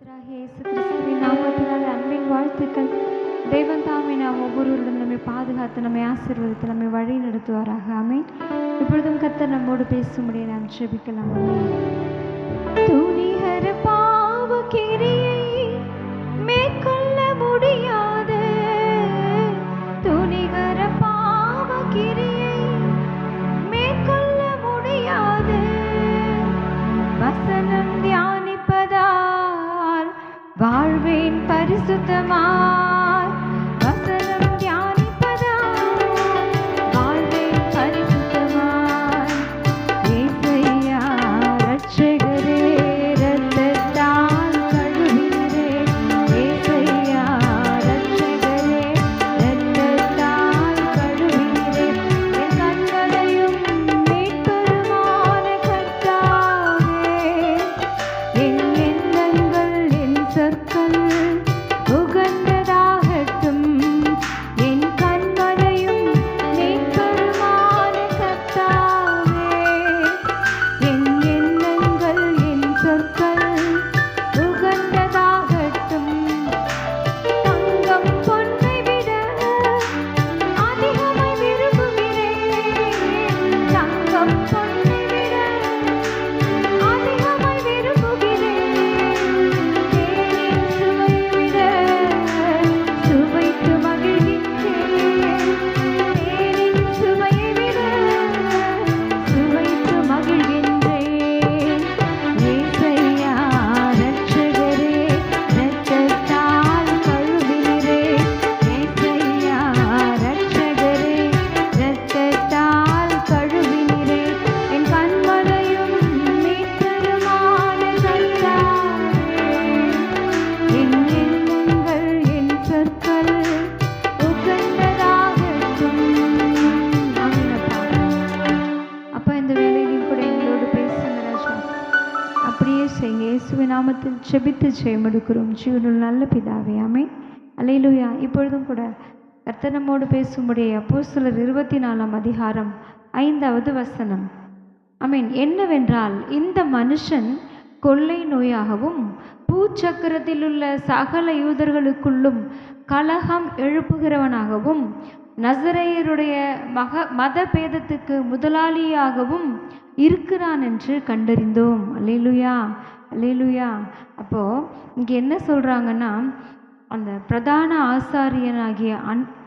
கர்த்தராகிய இயேசு கிறிஸ்துவின் நாமத்தினாலே அன்பின் வாழ்த்துக்கள். தெய்வம் தாமே நாம் ஒவ்வொருவருடன் நம்மை பாதுகாத்து நம்மை ஆசீர்வதித்து நம்மை வழி நடத்துவாராக. ஆமென். இப்பொழுதும் கர்த்தர் நம்மோடு பேசும்படி நாம் ஜெபிக்கலாம். துணிகர பாவ கிரியை மேற்கொள்ள முடியாது, துணிகர பாவ கிரியை மேற்கொள்ள முடியாது. வசனம் தியானிப்பதால் வாழ்வேன் பரிசுத்தமாய். வசனம் தியானிப்பதால் வாழ்வேன் பரிசுத்தமாய். இயேசையா ரட்சகரே, இரத்தத்தால் கழுவினரே. இயேசையா ரட்சகரே, இரத்தத்தால் கழுவினரே. என் கண்களையும் மீட்பருமான கர்த்தாவே, என் எண்ணங்கள் என் சொற்கள் உகந்ததாகட்டும். என் கண்களையும் மீட்பருமான கர்த்தாவே, என் எண்ணங்கள் என் சொற்கள் உகந்ததாகட்டும். தங்கம் பொன்னை விட அதிகமாய் விரும்புகிறேன். தங்கம் பொன்னை விட அதிகமாய் விரும்புகிறேன். தேனின் சுவையை விட சுவைத்து மகிழ்கின்றேன். தேனின் சுவையை விட சுவைத்து மகிழ்கின்றேன். இயேசையா ரட்சகரே, இரத்தத்தால் கழுவினரே. இயேசையா ரட்சகரே, இரத்தத்தால் கழுவினரே. என் கண்மலையும் மீட்பருமான கர்த்தாவே, என் எண்ணங்கள் என் சொற்கள் உகந்ததாகட்டும். ஆமென். அப்பா, இந்த வேளையிலும் கூட எங்களோடு பேசுங்க ராஜா. அப்படியே செய்யுங்க. இயேசுவின் நாமத்தில் ஜெபித்து ஜெயமெடுக்கிறோம் ஜீவனுள்ள நல்ல பிதாவே. ஆமென். அல்லேலூயா. இப்பொழுதும் கூட கர்த்தர் நம்மோடு பேசும்படி அப்போஸ்தலர் 24ஆம் அதிகாரம் 5வது வசனம். ஆமென். என்னவென்றால், இந்த மனுஷன் கொள்ளை நோயாகவும் பூச்சக்கரத்தில் உள்ள சகல யூதர்களுக்குள்ளும் கலகம் எழுப்புகிறவனாகவும் நசரேயருடைய மத பேதத்துக்கு முதலாளியாகவும் இருக்கிறான் என்று கண்டறிந்தோம். அல்லேலூயா, அல்லேலூயா. அப்போ இங்கே என்ன சொல்றாங்கன்னா, அந்த பிரதான ஆசாரியனாகிய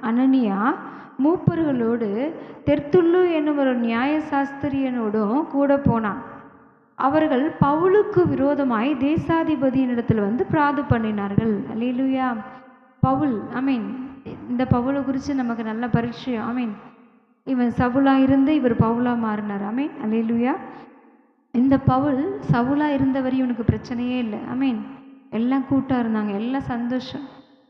அனனியா மூப்பர்களோடு தெர்த்துல்லு என்னும் ஒரு நியாயசாஸ்திரியனோடும் கூட போனான். அவர்கள் பவுலுக்கு விரோதமாய் தேசாதிபதியினிடத்தில் வந்து பிராது பண்ணினார்கள். அல்லேலூயா. பவுல், ஆமீன். இந்த பவுலை குறித்து நமக்கு நல்ல பரிச்சயம். ஆமீன். இவன் சவுலா இருந்து இவர் பவுலா மாறினார். ஆமீன். அல்லேலூயா. இந்த பவுல் சவுலா இருந்தவரை இவனுக்கு பிரச்சனையே இல்லை. ஆமீன். எல்லாம் கூட்டாக இருந்தாங்க, எல்லாம் சந்தோஷம்.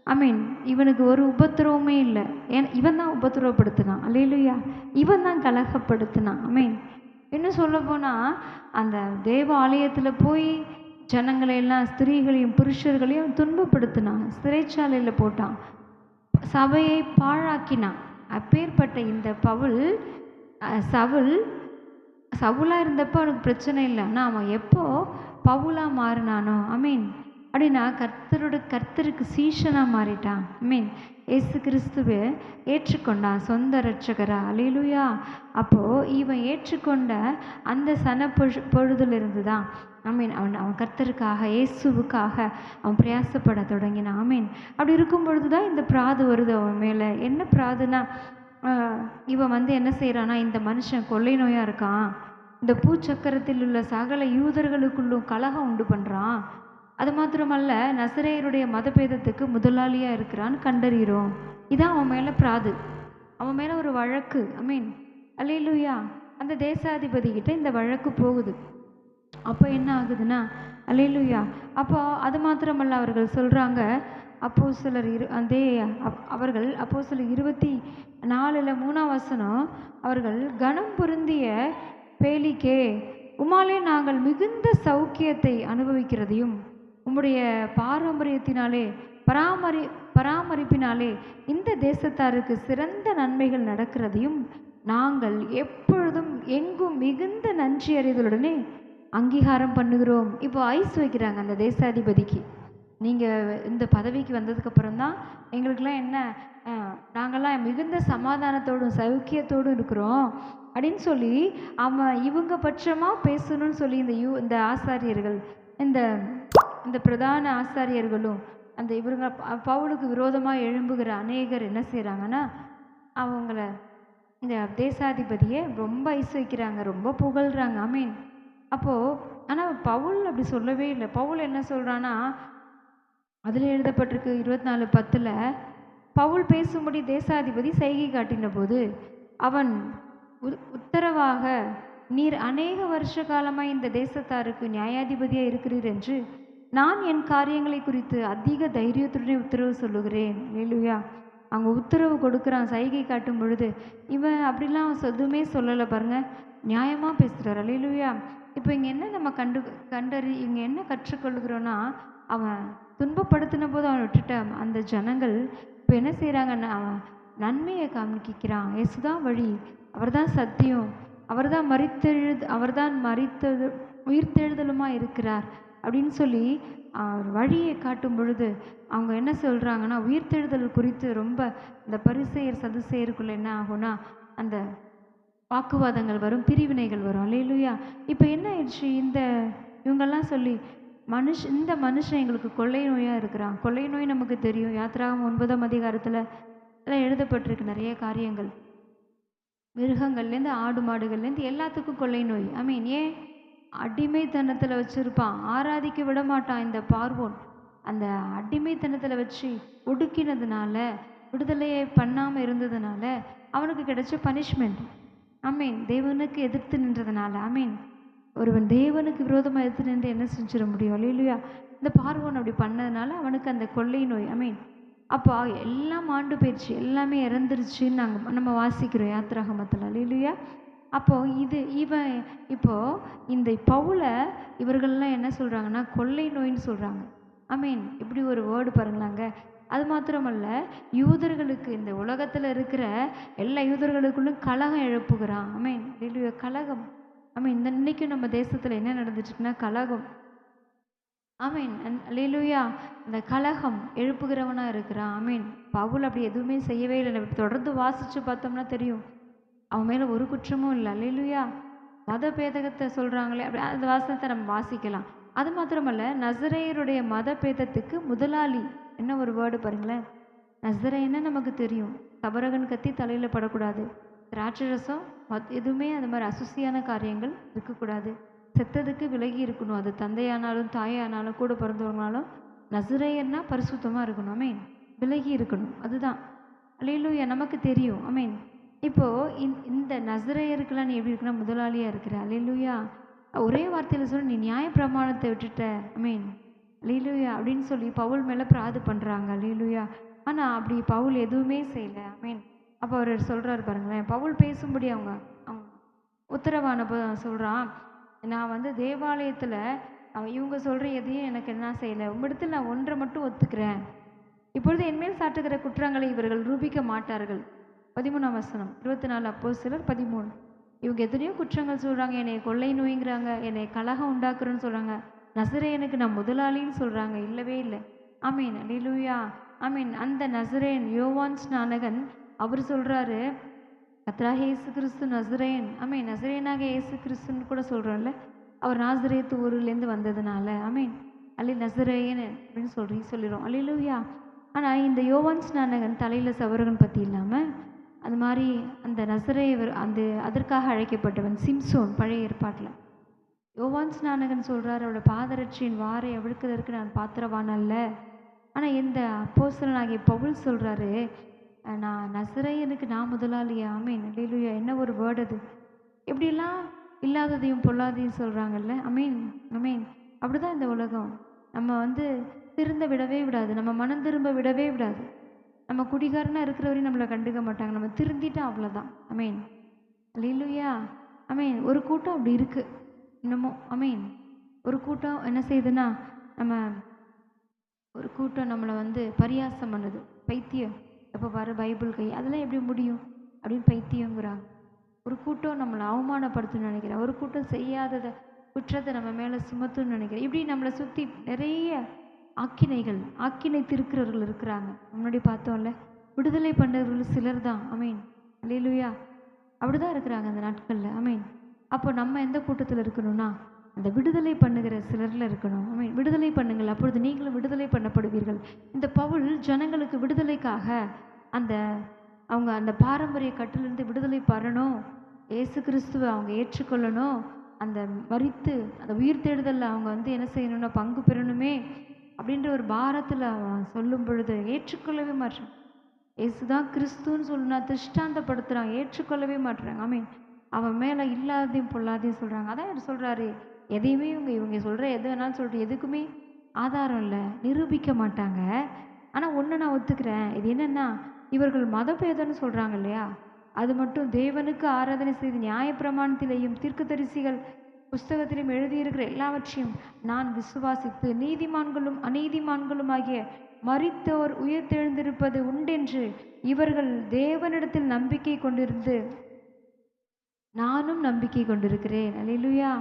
ஆமீன். இவனுக்கு ஒரு உபத்திரவமே இல்லை. ஏன் இவன் தான் உபத்திரவப்படுத்தினான். அல்லேலூயா. இவன் தான் கலகப்படுத்தினான். ஆமீன். இன்னும் சொல்ல போனால், அந்த தேவ ஆலயத்தில் போய் ஜனங்களை எல்லாம், ஸ்திரீகளையும் புருஷர்களையும் துன்பப்படுத்தினான், சிறைச்சாலையில் போட்டான், சபையை பாழாக்கினான். அப்பேற்பட்ட இந்த சவுலா இருந்தப்போ அவனுக்கு பிரச்சனை இல்லை. ஆனால் அவன் எப்போ பவுலா மாறினானோ, ஐமீன், அப்படின்னா கர்த்தருக்கு சீஷனாக மாறிட்டான். ஐமீன். இயேசு கிறிஸ்துவை ஏற்றுக்கொண்டான் சொந்த ரட்சகரா. அல்லேலூயா. அப்போது இவன் ஏற்றுக்கொண்ட அந்த பொழுதிலிருந்து தான் ஆமீன் அவன் கர்த்தருக்காக, இயேசுவுக்காக அவன் பிரயாசப்பட தொடங்கினான். ஆமீன். அப்படி இருக்கும் பொழுது தான் இந்த பிராது வருது அவன் மேலே. என்ன பிராதுனா, இவன் வந்து என்ன செய்கிறான்னா, இந்த மனுஷன் கொள்ளை நோயாக இருக்கான், இந்த பூச்சக்கரத்தில் உள்ள சகல யூதர்களுக்குள்ளும் கலகம் உண்டு பண்ணுறான், அது மாத்திரமல்ல நசரேயருடைய மதபேதத்துக்கு முதலாளியாக இருக்கிறான்னு கண்டறிகிறோம். இதான் அவன் மேலே பிராது, அவன் மேலே ஒரு வழக்கு. ஐமீன். அல்லேலூயா. அந்த தேசாதிபதி கிட்ட இந்த வழக்கு போகுது. அப்போ என்ன ஆகுதுன்னா, அல்லேலூயா, அப்போ அது மாத்திரமல்ல, அவர்கள் சொல்கிறாங்க, அப்போஸ்தலர் அவர்கள் அப்போஸ்தலர் 24:3 வசனம், அவர்கள் கனம் பொருந்திய பேலிக்கே, உமாலே நாங்கள் மிகுந்த சௌக்கியத்தை அனுபவிக்கிறதையும் உம்முடைய பராமரிப்பினாலே இந்த தேசத்தாருக்கு சிறந்த நன்மைகள் நடக்கிறதையும் நாங்கள் எப்பொழுதும் எங்கும் மிகுந்த நன்றி அறிதலுடனே அங்கீகாரம் பண்ணுகிறோம். இப்போ ஐஸ் வைக்கிறாங்க அந்த தேசாதிபதிக்கு. நீங்கள் இந்த பதவிக்கு வந்ததுக்கப்புறம் தான் எங்களுக்கெல்லாம் என்ன, நாங்கள்லாம் மிகுந்த சமாதானத்தோடும் சௌக்கியத்தோடும் இருக்கிறோம் அப்படின்னு சொல்லி அவன் இவங்க பட்சமாக பேசணும்னு சொல்லி இந்த ஆசாரியர்கள், இந்த இந்த பிரதான ஆசாரியர்களும் அந்த இவங்க பவுலுக்கு விரோதமாக எழும்புகிற அநேகர் என்ன செய்கிறாங்கன்னா, அவங்கள இந்த தேசாதிபதியை ரொம்ப ஐஸ் வைக்கிறாங்க, ரொம்ப புகழ்கிறாங்க. ஆமீன். அப்போது ஆனால் பவுல் அப்படி சொல்லவே இல்லை. பவுல் என்ன சொல்கிறான்னா, அதில் எழுதப்பட்டிருக்கு 24:10, பவுல் பேசும்படி தேசாதிபதி சைகை காட்டின போது அவன் உத்தரவாக, நீர் அநேக வருஷ காலமாக இந்த தேசத்தாருக்கு நியாயாதிபதியாக இருக்கிறீர் என்று நான் என் காரியங்களை குறித்து அதிக தைரியத்துடனே உத்தரவு சொல்லுகிறேன். அல்லேலூயா. அவங்க உத்தரவு கொடுக்குறான் சைகை காட்டும் பொழுது. இவன் அப்படிலாம் எதுவுமே சொல்லலை பாருங்க, நியாயமாக பேசுகிறார். அல்லேலூயா. இப்போ இங்கே என்ன நம்ம இங்கே என்ன கற்றுக்கொள்கிறோன்னா, அவன் துன்பப்படுத்தின போது அவன் விட்டுட்ட அந்த ஜனங்கள் இப்போ என்ன செய்கிறாங்கன்னா, அவன் நன்மையை காமிக்கிறான். இயேசுதான் வழி, அவர்தான் சத்தியம், அவர்தான் உயிர்த்தெழுதலுமாக இருக்கிறார் அப்படின்னு சொல்லி அவர் வழியை காட்டும் பொழுது அவங்க என்ன சொல்கிறாங்கன்னா, உயிர்த்தெழுதல் குறித்து ரொம்ப இந்த பரிசேயர் சதுசேயருக்குள்ளே என்ன ஆகும்னா அந்த வாக்குவாதங்கள் வரும், பிரிவினைகள் வரும். அல்லேலூயா. இப்போ என்ன ஆயிடுச்சு, இவங்கெல்லாம் சொல்லி இந்த மனுஷன் எங்களுக்கு கொள்ளை நோயாக இருக்கிறான். கொள்ளை நோய் நமக்கு தெரியும், யாத்திராகம் 9ஆம் அதிகாரத்தில் எல்லாம் எழுதப்பட்டிருக்கு நிறைய காரியங்கள். மிருகங்கள்லேருந்து ஆடு மாடுகள்லேருந்து எல்லாத்துக்கும் கொள்ளை நோய். ஐ மீன், ஏன் அடிமைத்தனத்தில் வச்சுருப்பான், ஆராதிக்க விட மாட்டான். இந்த பார்வோன் அந்த அடிமைத்தனத்தில் வச்சு ஒடுக்கினதுனால, விடுதலையை பண்ணாமல் இருந்ததுனால அவனுக்கு கிடைச்ச பனிஷ்மெண்ட். ஐ மீன், தேவனுக்கு எதிர்த்து நின்றதுனால. ஐ மீன், ஒருவன் தேவனுக்கு விரோதமாக எதிர்த்து நின்று என்ன செஞ்சிட முடியும்? அல்லேலூயா. இந்த பார்வோன் அப்படி பண்ணதுனால அவனுக்கு அந்த கொள்ளை நோய். ஐ மீன், அப்போ எல்லாம் ஆண்டு போயிடுச்சு, எல்லாமே இறந்துருச்சுன்னு நம்ம வாசிக்கிறோம் யாத்திராகமத்தில். அல்லேலூயா. அப்போது இப்போது இந்த பவுலை இவர்கள்லாம் என்ன சொல்கிறாங்கன்னா, கொள்ளை நோயின்னு சொல்கிறாங்க. ஐ மீன், இப்படி ஒரு வேர்டு பாருங்களாங்க. அது மாத்திரமல்ல, யூதர்களுக்கு இந்த உலகத்தில் இருக்கிற எல்லா யூதர்களுக்குள்ளும் கலகம் எழுப்புகிறான். ஐ மீன், அல்லேலூயா. கலகம். ஐ மீன், இன்னைக்கும் நம்ம தேசத்தில் என்ன நடந்துச்சுன்னா கலகம். ஐ மீன், அல்லேலூயா. இந்த கலகம் எழுப்புகிறவனாக இருக்கிறான். ஐ மீன், பவுல் அப்படி எதுவுமே செய்யவே இல்லை. தொடர்ந்து வாசித்து பார்த்தோம்னா தெரியும், அவன் மேலே ஒரு குற்றமும் இல்லை. அல்லேலூயா. மத பேதகத்தை சொல்கிறாங்களே, அப்படி அந்த வாசனத்தை நம்ம வாசிக்கலாம். அது மாத்திரமல்ல, நசரேயருடைய மத பேதத்துக்கு முதலாளி. என்ன ஒரு வேர்டு பாருங்களேன். நசரேயன்னு நமக்கு தெரியும், கபரகன் கத்தி தலையில் படக்கூடாது, திராட்சை ரசம் எதுவுமே அந்த மாதிரி அசுசியான காரியங்கள் இருக்கக்கூடாது, செத்ததுக்கு விலகி இருக்கணும். அது தந்தையானாலும் தாயானாலும் கூட பிறந்தவங்களாலும் நசரேயன்னா பரிசுத்தமாக இருக்கணும். ஐ மீன், விலகி இருக்கணும். அதுதான். அல்லேலூயா. நமக்கு தெரியும். ஐ மீன், இப்போது இந்த நசரேயருக்கெல்லாம் நீ எப்படி இருக்குன்னா முதலாளியாக இருக்கிற. அல்லேலூயா. ஒரே வார்த்தையில் சொல்ல, நீ நியாய பிரமாணத்தை விட்டுட்ட. ஐ மீன், அல்லேலூயா அப்படின்னு சொல்லி பவுல் மேலே பிராது பண்ணுறாங்க. அல்லேலூயா. ஆனால் அப்படி பவுல் எதுவுமே செய்யலை. ஐ மீன், அப்போ அவர் சொல்கிறாரு பாருங்களேன், பவுல் பேசும்படி அவங்க உத்தரவானப்போ சொல்கிறான், நான் வந்து தேவாலயத்தில் இவங்க சொல்கிற எதையும் எனக்கு என்ன செய்யலை, உம்மிடத்தில் நான் ஒன்றை மட்டும் ஒத்துக்கிறேன். இப்பொழுது என்மேல் சாட்டுகிற குற்றங்களை இவர்கள் ரூபிக்க மாட்டார்கள். 13ஆம் வசனம், 24 அப்போஸ்தலர் 13. இவங்க எத்தனையோ குற்றங்கள் சொல்கிறாங்க, என்னை கொள்ளை நோய்ங்கிறாங்க, என்னை கலகம் உண்டாக்குறேன்னு சொல்கிறாங்க, நசரேயனுக்கு நான் முதலாளின்னு சொல்கிறாங்க. இல்லவே இல்லை. ஆமீன். அல்லேலூயா. ஆமீன். அந்த நசரேயன் யோவான் ஸ்நானகன் அவர் சொல்கிறாரு, கர்த்தராகிய இயேசு கிறிஸ்து நசரேயன். ஆமீன். நசரேயனாக இயேசு கிறிஸ்துன்னு கூட சொல்கிறோம்ல, அவர் நாசரேத்து ஊர்லேருந்து வந்ததுனால. ஆமீன். நசரேயன் அப்படின்னு சொல்லிடுறோம். அல்லேலூயா. ஆனால் இந்த யோவான் ஸ்நானகன் தலையில் சவரகன் பற்றி இல்லாமல் அது மாதிரி அந்த நசரேயர் அதற்காக அழைக்கப்பட்டவன் சிம்சோன். பழைய ஏற்பாட்டில் யோவான் ஸ்நானகன் சொல்கிறார், அவளோட பாதரட்சியின் வாரை அவிழ்க்கிறதுக்கு நான் பாத்திரவான் அல்ல. ஆனால் இந்த அப்போஸ்தலனாகிய பவுல் சொல்கிறாரு, நான் நசரேயனுக்கு நான் முதலாளியா. ஆமீன். அல்லேலூயா. என்ன ஒரு வேர்டு அது. எப்படிலாம் இல்லாததையும் பொல்லாதையும் சொல்கிறாங்கல்ல. அமீன். அமீன். அப்படி தான் இந்த உலகம். நம்ம வந்து திருந்த விடவே விடாது, நம்ம மனம் திரும்ப விடவே விடாது. நம்ம குடிகாரனாக இருக்கிற வரையும் நம்மளை கண்டுக்க மாட்டாங்க, நம்ம திருந்திட்டா அவ்வளோதான். அமீன். அல்லேலூயா. அமீன். ஒரு கூட்டம் அப்படி இருக்குது இன்னமும். அமீன். ஒரு கூட்டம் என்ன செய்யுதுன்னா, ஒரு கூட்டம் நம்மளை வந்து பரியாசம் பண்ணுது, பைத்தியம், எப்போ பாரு பைபிள் கை, அதெல்லாம் எப்படி முடியும் அப்படின்னு பைத்தியங்கிறாங்க. ஒரு கூட்டம் நம்மளை அவமானப்படுத்தணும்னு நினைக்கிறேன், ஒரு கூட்டம் செய்யாததை குற்றத்தை நம்ம மேலே சுமத்துன்னு நினைக்கிறேன். இப்படி நம்மளை சுற்றி நிறைய ஆக்கினை திருக்கிறவர்கள் இருக்கிறாங்க. முன்னாடி பார்த்தோம்ல, விடுதலை பண்ணவர்கள் சிலர் தான். அமீன், அல்லேலூயா. அப்படிதான் இருக்கிறாங்க அந்த நாட்களில். அமீன். அப்போ நம்ம எந்த கூட்டத்தில் இருக்கணும்னா, அந்த விடுதலை பண்ணுகிற சிலரில் இருக்கணும். அமீன். விடுதலை பண்ணுங்கள், அப்பொழுது நீங்களும் விடுதலை பண்ணப்படுவீர்கள். இந்த பவுல் ஜனங்களுக்கு விடுதலைக்காக அவங்க அந்த பாரம்பரிய கட்டிலிருந்து விடுதலை பெறணும், இயேசு கிறிஸ்துவை அவங்க ஏற்றுக்கொள்ளணும், அந்த மரித்து அந்த உயிர் தேடுதலில் அவங்க என்ன செய்யணும்னா பங்கு பெறணுமே அப்படின்ற ஒரு பாரத்தில் அவன் சொல்லும் பொழுது ஏற்றுக்கொள்ளவே மாட்டான். இயேசுதான் கிறிஸ்துன்னு சொல்லுனா திருஷ்டாந்தப்படுத்துகிறான், ஏற்றுக்கொள்ளவே மாட்டுறாங்க. ஆமீன். அவன் மேலே இல்லாதையும் பொல்லாதையும் சொல்கிறாங்க. அதான் சொல்கிறாரு, எதையுமே இவங்க சொல்கிற எது வேணாலும் சொல்லிட்டு எதுக்குமே ஆதாரம் இல்லை, நிரூபிக்க மாட்டாங்க. ஆனால் ஒன்று நான் ஒத்துக்கிறேன், இது என்னென்னா இவர்கள் மதபேதம்னு சொல்கிறாங்க இல்லையா, அது மட்டும் தேவனுக்கு ஆராதனை செய்து நியாயப்பிரமாணத்திலேயும் தீர்க்கதரிசிகள் புஸ்தகத்திலும் எழுதியிருக்கிற எல்லாவற்றையும் நான் விசுவாசித்து நீதிமான்களும் அநீதிமான்களும் ஆகிய மரித்தோர் உயிர்த்தெழுந்திருப்பது உண்டென்று இவர்கள் தேவனிடத்தில் நம்பிக்கை கொண்டிருந்து நானும் நம்பிக்கை கொண்டிருக்கிறேன். அல்லேலூயா.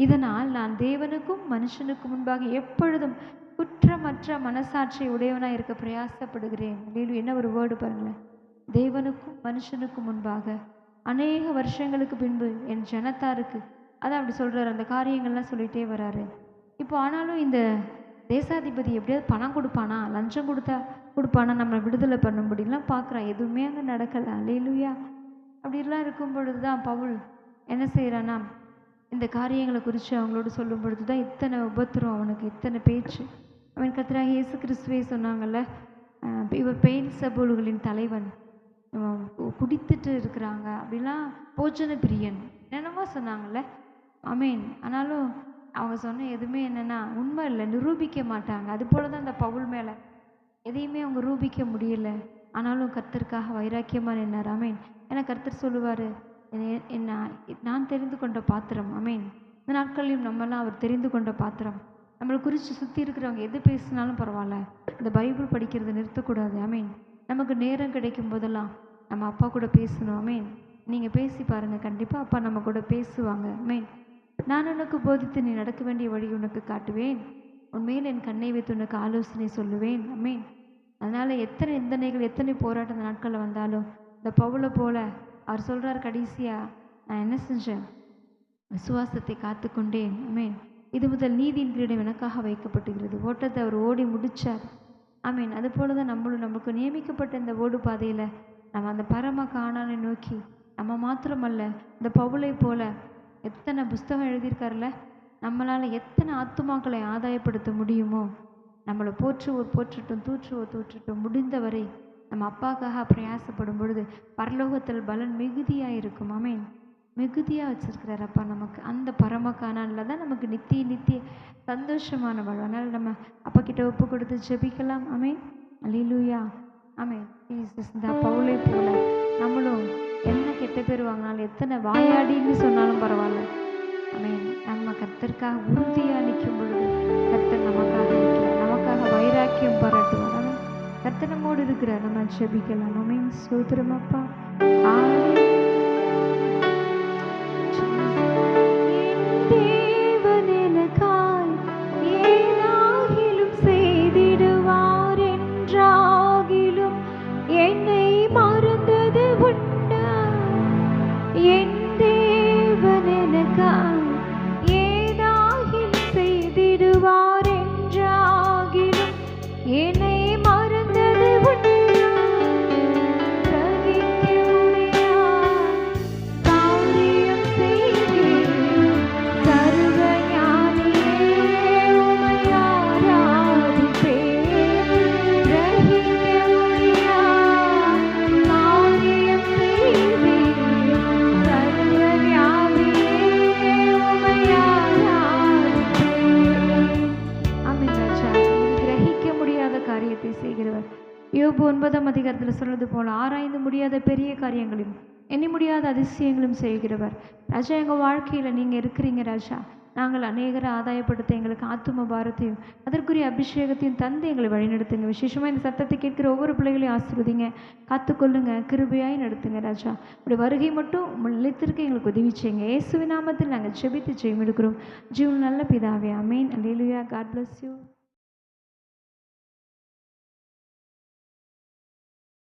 இதனால் நான் தேவனுக்கும் மனுஷனுக்கும் முன்பாக எப்பொழுதும் குற்றமற்ற மனசாட்சி உடையவனாக இருக்க பிரயாசப்படுகிறேன். அல்லேலூயா. என்ன ஒரு வேர்டு பாருங்களேன், தேவனுக்கும் மனுஷனுக்கும் முன்பாக. அநேக வருஷங்களுக்கு பின்பு என் ஜனத்தாருக்கு அதான் அப்படி சொல்கிறார், அந்த காரியங்கள்லாம் சொல்லிகிட்டே வராரு. இப்போ ஆனாலும் இந்த தேசாதிபதி எப்படியாவது பணம் கொடுப்பானா, லஞ்சம் கொடுப்பானா நம்ம விடுதலை பண்ணும்படிலாம் பார்க்குறான். எதுவுமே அங்கே நடக்கலை. அல்லேலூயா. அப்படிலாம் இருக்கும் பொழுது தான் பவுல் என்ன செய்கிறான்னா, இந்த காரியங்களை குறித்து அவங்களோட சொல்லும் பொழுது தான் இத்தனை உபத்திரம், அவனுக்கு இத்தனை பேச்சு. அவன் கர்த்தராகிய இயேசு கிறிஸ்துவே சொன்னாங்கல்ல, இவர் பெயல்செபூல்களின் தலைவன், குடித்துட்டு இருக்கிறாங்க அப்படிலாம், போஜன பிரியன் என்னென்னமோ சொன்னாங்கல்ல. ஆமீன். ஆனாலும் அவங்க சொன்ன எதுவுமே என்னென்னா உண்மை இல்லை, நிரூபிக்க மாட்டாங்க. அது போல தான் அந்த பவுல் மேலே எதையுமே அவங்க ரூபிக்க முடியலை. ஆனாலும் கர்த்தருக்காக வைராக்கியமாக நின்னார். ஆமீன். ஏன்னா கர்த்தர் சொல்லுவார், என்ன நான் தெரிந்து கொண்ட பாத்திரம். ஆமீன். இந்த நாட்களையும் நம்மளாம் அவர் தெரிந்து கொண்ட பாத்திரம். நம்மளை குறித்து சுற்றி இருக்கிறவங்க எது பேசினாலும் பரவாயில்ல, இந்த பைபிள் படிக்கிறத நிறுத்தக்கூடாது. ஆமீன். நமக்கு நேரம் கிடைக்கும் போதெல்லாம் நம்ம அப்பா கூட பேசணும். ஆமீன். நீங்கள் பேசி பாருங்கள், கண்டிப்பாக அப்பா நம்ம கூட பேசுவாங்க. ஆமீன். நான் உனக்கு போதித்து நீ நடக்க வேண்டிய வழி உனக்கு காட்டுவேன், உண்மையில் என் கண்ணை வைத்து உனக்கு ஆலோசனை சொல்லுவேன். ஆமீன். அதனால் எத்தனை நிந்தனைகள் எத்தனை போராட்ட நாட்களில் வந்தாலும் இந்த பவுலை போல அவர் சொல்கிறார், கடைசியாக நான் என்ன செஞ்சேன், விசுவாசத்தை காத்து கொண்டேன். ஆமீன். இது முதல் நீதியின் கிரீடம் எனக்காக வைக்கப்பட்டுகிறது, ஓட்டத்தை அவர் ஓடி முடித்தார். ஆமீன். அது போல தான் நமக்கு நியமிக்கப்பட்ட இந்த ஓடு பாதையில் நம்ம அந்த பரம காணானை நோக்கி நம்ம மாத்திரமல்ல, இந்த பவுலை போல எத்தனை புஸ்தகம் எழுதியிருக்காருல்ல, நம்மளால் எத்தனை ஆத்துமாக்களை ஆதாயப்படுத்த முடியுமோ நம்மளை போற்றுவோர் போற்றட்டும், தூற்றுவோர் தூற்றட்டும், முடிந்தவரை நம்ம அப்பாக்காக பிரயாசப்படும் பொழுது பரலோகத்தில் பலன் மிகுதியாக இருக்கும். ஆமீன். மிகுதியாக வச்சிருக்கிறார் அப்பா நமக்கு. அந்த பரம காணானில் தான் நமக்கு நித்திய சந்தோஷமான வாழ்வு. அதனால் நம்ம அப்பா கிட்ட ஒப்பு கொடுத்து ஜெபிக்கலாம். ஆமீன். அல்லேலூயா. ஆமீன். ஜீசஸ். இந்த பவுலை போல நம்மளும் என்ன கெட்ட பேர் வாங்கினாலும் எத்தனை வாயாடின்னு சொன்னாலும் பரவாயில்ல, ஆமீன், நம்ம கர்த்தருக்காக உறுதியாக நிற்கும் பொழுது கர்த்தர் நமக்காக நிற்கிறார், நமக்காக வைராக்கியம் பாராட்டுவார். ஆமீன். கர்த்தர் நம்மோடு இருக்கிறார். நம்ம ஜெபிக்கலாம். ஆமீன். ஸ்தோத்திரம் அப்பா. யோபு 9ஆம் அதிகாரத்தில் சொல்வது போல ஆராய்ந்து முடியாத பெரிய காரியங்களையும் எண்ணி முடியாத அதிசயங்களும் செய்கிறவர். ராஜா, எங்கள் வாழ்க்கையில் நீங்கள் இருக்கிறீங்க ராஜா. நாங்கள் அநேகரை ஆதாயப்படுத்த எங்களுக்கு ஆத்தும பாரத்தையும் அதற்குரிய அபிஷேகத்தையும் தந்து எங்களை வழிநடத்துங்க. விசேஷமாக இந்த சத்தத்தை கேட்கிற ஒவ்வொரு பிள்ளைகளையும் ஆசீர்வதிங்க, காத்துக்கொள்ளுங்க, கிருபையாய் நடத்துங்க ராஜா. அப்படி வருகை மட்டும் நிலைத்திருக்க எங்களுக்கு உதவி செய்யுங்க. இயேசுவின் நாமத்தில் நாங்கள் ஜெபித்து ஜெயம் எடுக்கிறோம். ஜீவன் நல்ல பிதாவே. ஆமீன். அல்லேலூயா. God bless you.